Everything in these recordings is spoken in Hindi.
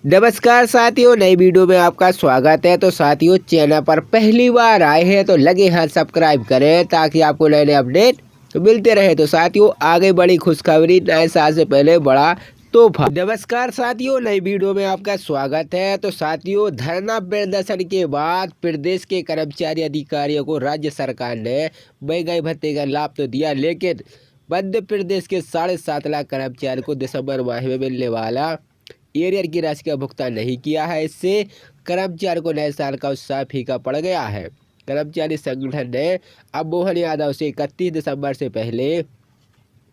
नमस्कार साथियों, नई वीडियो में आपका स्वागत है। तो साथियों, चैनल पर पहली बार आए हैं तो लगे हाथ सब्सक्राइब करें ताकि आपको नए नए अपडेट तो मिलते रहे। तो साथियों, आगे बड़ी खुशखबरी, नए साल से पहले बड़ा तोहफा। नमस्कार साथियों, नई वीडियो में आपका स्वागत है। तो साथियों, धरना प्रदर्शन के बाद प्रदेश के कर्मचारी अधिकारियों को राज्य सरकार ने महंगाई भत्ते का लाभ तो दिया, लेकिन मध्य प्रदेश के 7.5 लाख कर्मचारियों को दिसंबर माह में मिलने वाला एरियर की राशि का भुगतान नहीं किया है। इससे कर्मचारी को नए साल का उत्साह फीका पड़ गया है। कर्मचारी संगठन ने अब मोहन यादव से 31 दिसंबर से पहले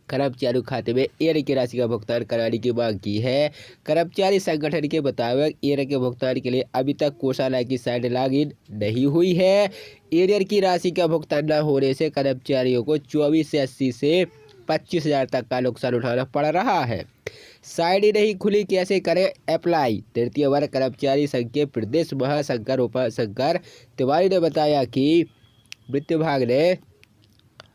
कर्मचारी खाते में एरियर की राशि का भुगतान कराने की मांग की है। कर्मचारी संगठन के मुताबिक एरियर के भुगतान के लिए अभी तक कोषालय की साइट लॉगिन नहीं हुई है। एरियर की राशि का भुगतान न होने से कर्मचारियों को 2480 से 25,000 तक का नुकसान उठाना पड़ रहा है। साइट ही नहीं खुली, कैसे करें अप्लाई। तृतीय वर्ग कर्मचारी संघ के प्रदेश महाशंकर उपाशंकर तिवारी ने बताया कि वित्त विभाग ने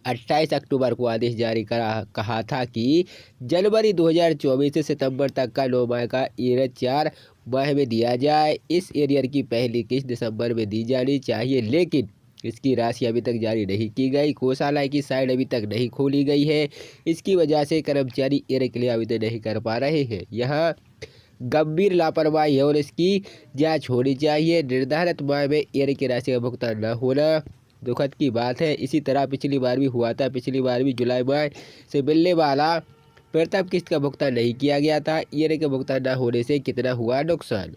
28 अक्टूबर को आदेश जारी कहा था कि जनवरी 2024 से सितंबर तक का 9 माह का एरियर 4 माह में दिया जाए। इस एरियर की पहली किस्त दिसंबर में दी जानी चाहिए, लेकिन इसकी राशि अभी तक जारी नहीं की गई। कोषालय की साइट अभी तक नहीं खोली गई है। इसकी वजह से कर्मचारी एरियर के लिए आवेदन नहीं कर पा रहे हैं। यहाँ गंभीर लापरवाही है और इसकी जांच होनी चाहिए। निर्धारित माह में एरियर की राशि का भुगतान न होना दुखद की बात है। इसी तरह पिछली बार भी हुआ था। पिछली बार भी जुलाई माह से मिलने वाला प्रथम किस्त का भुगतान नहीं किया गया था। एरियर के भुगतान न होने से कितना हुआ नुकसान।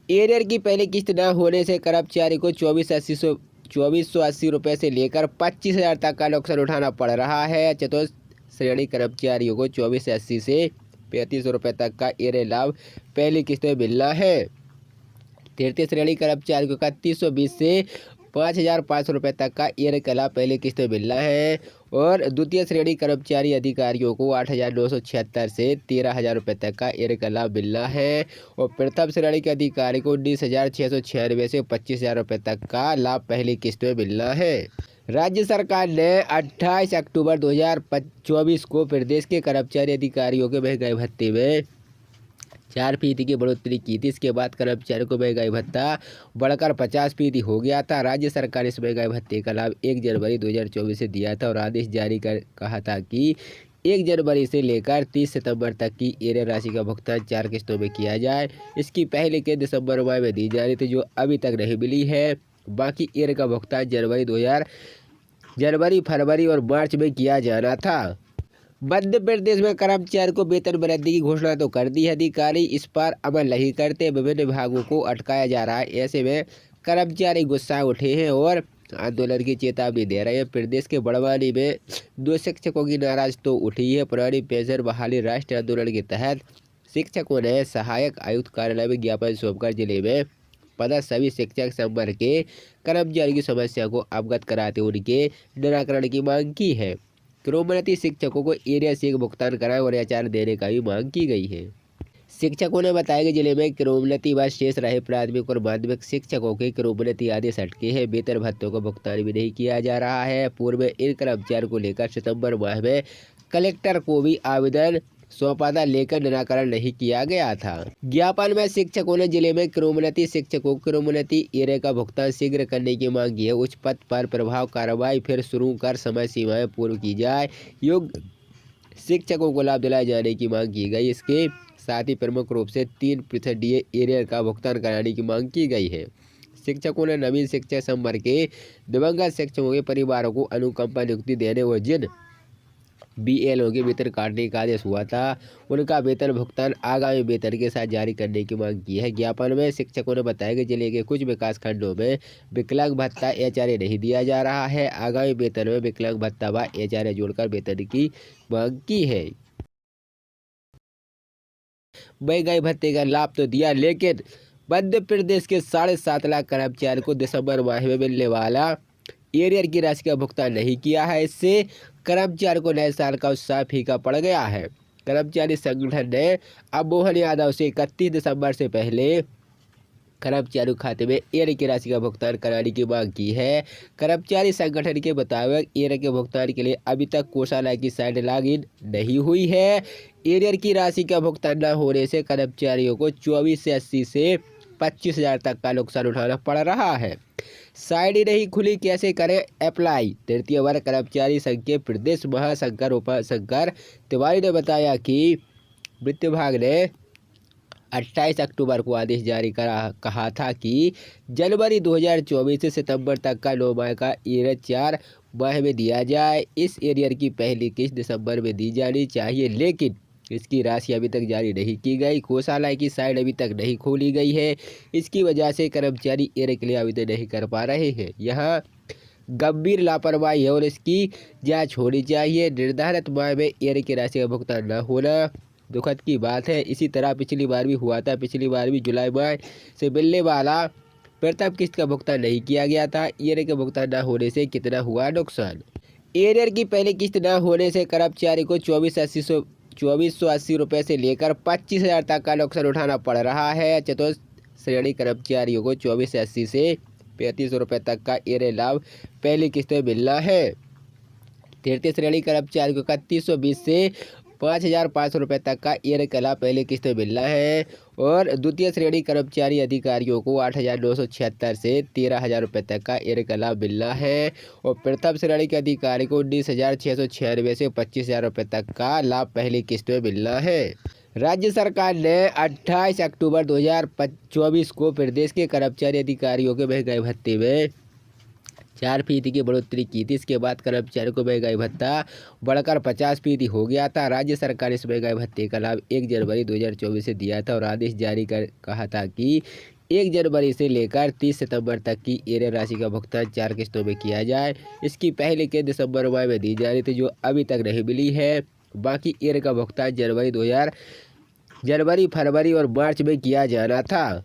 एरियर की पहली किस्त न होने से कर्मचारी को 2480 रुपये से लेकर 25,000 तक का नुकसान उठाना पड़ रहा है। चतुर्थ श्रेणी कर्मचारियों को 2480 से 3500 रुपये तक का एरियर लाभ पहली किस्त में मिलना है। तृतीय श्रेणी कर्मचारी को 3120 से 5,500 रुपये तक का एरियर का लाभ पहली किस्त में मिलना है और द्वितीय श्रेणी कर्मचारी अधिकारियों को 8,976 से 13,000 रुपये तक का एरियर का लाभ मिलना है और प्रथम श्रेणी के अधिकारी को 19,696 से 25,000 रुपये तक का लाभ पहली किस्त में मिलना है। राज्य सरकार ने 28 अक्टूबर 2024 को प्रदेश के कर्मचारी अधिकारियों के महंगाई भत्ते में 4% की बढ़ोतरी की थी। इसके बाद कर्मचारियों को महंगाई भत्ता बढ़कर 50% हो गया था। राज्य सरकार ने इस महंगाई भत्ते का लाभ 1 जनवरी 2024 से दिया था और आदेश जारी कर कहा था कि 1 जनवरी से लेकर 30 सितंबर तक की एरियर राशि का भुगतान 4 किस्तों में किया जाए। इसकी पहली किस्त दिसंबर माह में दी जानी थी, जो अभी तक नहीं मिली है। बाकी एरियर का भुगतान जनवरी, फरवरी और मार्च में किया जाना था। मध्य प्रदेश में कर्मचारी को वेतन वृद्धि की घोषणा तो कर दी है, अधिकारी इस पर अमल नहीं करते। विभिन्न विभागों को अटकाया जा रहा है। ऐसे में कर्मचारी गुस्सा उठे हैं और आंदोलन की चेतावनी दे रहे हैं। प्रदेश के बड़वानी में 2 शिक्षकों की नाराज तो उठी है। पुरानी पेंशन बहाली राष्ट्रीय आंदोलन के तहत शिक्षकों ने सहायक आयुक्त कार्यालय में ज्ञापन सौंपकर जिले में पदस्थ सभी शिक्षक संवर्ग के कर्मचारी की समस्या को अवगत कराते उनके निराकरण की मांग की है। क्रोमोन्नति शिक्षकों को एरियर से भुगतान कराएं और एचआर देने का भी मांग की गई है। शिक्षकों ने बताया कि जिले में क्रोमोन्नति व शेष रहे प्राथमिक और माध्यमिक शिक्षकों के क्रोमोन्नति आदेश अटके हैं। वेतन भत्तों का भुगतान भी नहीं किया जा रहा है। पूर्व में इन कर्मचारियों को लेकर सितंबर माह में कलेक्टर को भी आवेदन सौंपा था, लेकर निराकरण नहीं किया गया था। ज्ञापन में शिक्षकों ने जिले में क्रोमोन्नति शिक्षकों को क्रोमोन्नति एरियर का भुगतान शीघ्र करने की मांग की है। उच्च पद पर प्रभाव कार्रवाई फिर शुरू कर समय सीमाएं पूर्ण की जाए। योग्य शिक्षकों को लाभ दिलाए जाने की मांग की गई। इसके साथ ही प्रमुख रूप से 3% एरियर का भुगतान कराने की मांग की गई है। शिक्षकों ने नवीन शिक्षक संवर्ग के दिवंगत शिक्षकों के परिवारों को अनुकंपा नियुक्ति देने और जिन बीएलओ के वेतन काटने का आदेश हुआ था उनका वेतन भुगतान आगामी वेतन के साथ जारी करने की मांग की है। ज्ञापन में शिक्षकों ने बताया कि जिले के कुछ विकास खंडों में विकलांग भत्ता एचआरए नहीं दिया जा रहा है। आगामी वेतन में विकलांग भत्ता व एचआरए जोड़कर वेतन की मांग की है। महंगाई भत्ते का लाभ तो दिया, लेकिन मध्य प्रदेश के 7.5 लाख कर्मचारी को दिसंबर माह में मिलने वाला एरियर की राशि का भुगतान नहीं किया है। इससे कर्मचारी को नए साल का उत्साह फीका पड़ गया है। कर्मचारी संगठन ने अब मोहन यादव से 31 दिसंबर से पहले कर्मचारी खाते में एयर की राशि का भुगतान कराने की मांग की है। कर्मचारी संगठन के मुताबिक एयर के भुगतान के लिए अभी तक कोषालय की साइट लॉगिन नहीं हुई है। एरियर की राशि का भुगतान न होने से कर्मचारियों को 2480 से 25,000 तक का नुकसान उठाना पड़ रहा है। साइट ही नहीं खुली, कैसे करें अप्लाई। तृतीय वर्ग कर्मचारी संघ के प्रदेश महाशंकर उपाशंकर तिवारी ने बताया कि वित्त विभाग ने 28 अक्टूबर को आदेश जारी कहा था कि जनवरी 2024 से सितंबर तक का 9 माह का एरियर 4 माह में दिया जाए। इस एरियर की पहली किस्त दिसंबर में दी जानी चाहिए, लेकिन इसकी राशि अभी तक जारी नहीं की गई। कोषालय की साइट अभी तक नहीं खोली गई है। इसकी वजह से कर्मचारी एरियर के लिए आवेदन नहीं कर पा रहे हैं। यहाँ गंभीर लापरवाही है और इसकी जांच होनी चाहिए। निर्धारित माह में एरियर की राशि का भुगतान न होना दुखद की बात है। इसी तरह पिछली बार भी हुआ था। पिछली बार भी जुलाई माह से मिलने वाला प्रथम किस्त का भुगतान नहीं किया गया था। एरियर के भुगतान न होने से कितना हुआ नुकसान। एरियर की पहली किस्त न होने से कर्मचारी को 2480 रुपये से लेकर 25,000 तक का नुकसान उठाना पड़ रहा है। चतुर्थ श्रेणी कर्मचारियों को 2480 से 3500 रुपये तक का एरियर लाभ पहली किस्त में मिलना है। तृतीय श्रेणी कर्मचारी को 3120 से 5,500 रुपये तक का एरियर का लाभ पहली किस्त में मिलना है और द्वितीय श्रेणी कर्मचारी अधिकारियों को 8,976 से 13,000 रुपये तक का एरियर का लाभ मिलना है और प्रथम श्रेणी के अधिकारी को 19,696 से 25,000 रुपये तक का लाभ पहली किस्त में मिलना है। राज्य सरकार ने 28 अक्टूबर 2024 को प्रदेश के कर्मचारी अधिकारियों के महंगाई भत्ते में 4% की बढ़ोतरी की थी। इसके बाद कर्मचारियों को महंगाई भत्ता बढ़कर 50% हो गया था। राज्य सरकार ने इस महंगाई भत्ते का लाभ 1 जनवरी 2024 से दिया था और आदेश जारी कर कहा था कि 1 जनवरी से लेकर 30 सितंबर तक की एरियर राशि का भुगतान 4 किस्तों में किया जाए। इसकी पहली किस्त दिसंबर माह में दी जानी थी, जो अभी तक नहीं मिली है। बाकी एरियर का भुगतान जनवरी, फरवरी और मार्च में किया जाना था।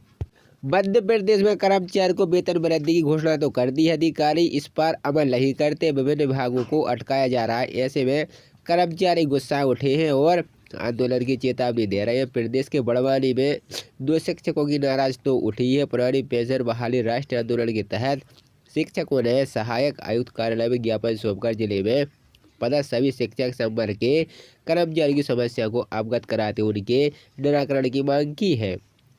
मध्य प्रदेश में कर्मचारी को वेतन वृद्धि की घोषणा तो कर दी है, अधिकारी इस पर अमल नहीं करते। विभिन्न विभागों को अटकाया जा रहा है। ऐसे में कर्मचारी गुस्सा उठे हैं और आंदोलन की चेतावनी दे रहे हैं। प्रदेश के बड़वानी में 2 शिक्षकों की नाराज तो उठी है। पुरानी पेंशन बहाली राष्ट्रीय आंदोलन के तहत शिक्षकों ने सहायक आयुक्त कार्यालय में ज्ञापन सौंपकर जिले में पदस्थ सभी शिक्षक संवर्ग के कर्मचारी की समस्या को अवगत कराते उनके निराकरण की मांग की है।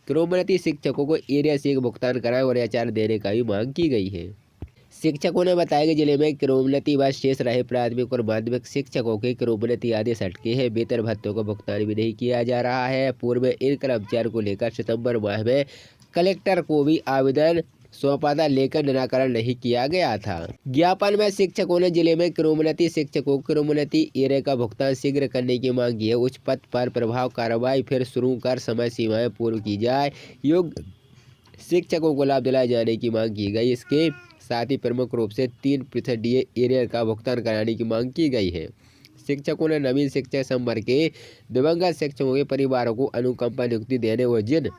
क्रोमोन्नति शिक्षकों को एरियर से भुगतान कराएं और एचआर देने का भी मांग की गई है। शिक्षकों ने बताया कि जिले में क्रोमोन्नति व शेष रहे प्राथमिक और माध्यमिक शिक्षकों के क्रोमोन्नति आदेश अटके हैं। वेतन भत्तों का भुगतान भी नहीं किया जा रहा है। पूर्व में इन कर्मचारियों को लेकर सितंबर माह में कलेक्टर को भी आवेदन सौंपा था, लेकर निराकरण नहीं किया गया था। ज्ञापन में शिक्षकों ने जिले में क्रोमोन्नति शिक्षकों को क्रोमोन्नति एरियर का भुगतान शीघ्र करने की मांग की है। उच्च पद पर प्रभाव कार्रवाई फिर शुरू कर समय सीमाएं पूर्ण की जाए। योग्य शिक्षकों को लाभ दिलाए जाने की मांग की गई। इसके साथ ही प्रमुख रूप से 3% एरियर का भुगतान कराने की मांग की गई है। शिक्षकों ने नवीन शिक्षक संवर्ग के दिवंगत शिक्षकों के परिवारों को अनुकंपा नियुक्ति देने और जिन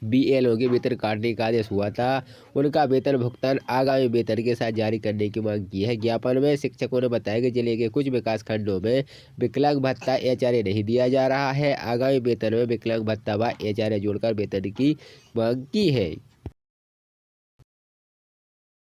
BLO के वेतन काटने का आदेश हुआ था, उनका वेतन भुगतान आगामी वेतन के साथ जारी करने की मांग की है। ज्ञापन में शिक्षकों ने बताया कि जिले के कुछ विकास खंडों में विकलांग भत्ता एचआरए नहीं दिया जा रहा है। आगामी वेतन में विकलांग भत्ता व एचआरए जोड़कर वेतन की मांग की है।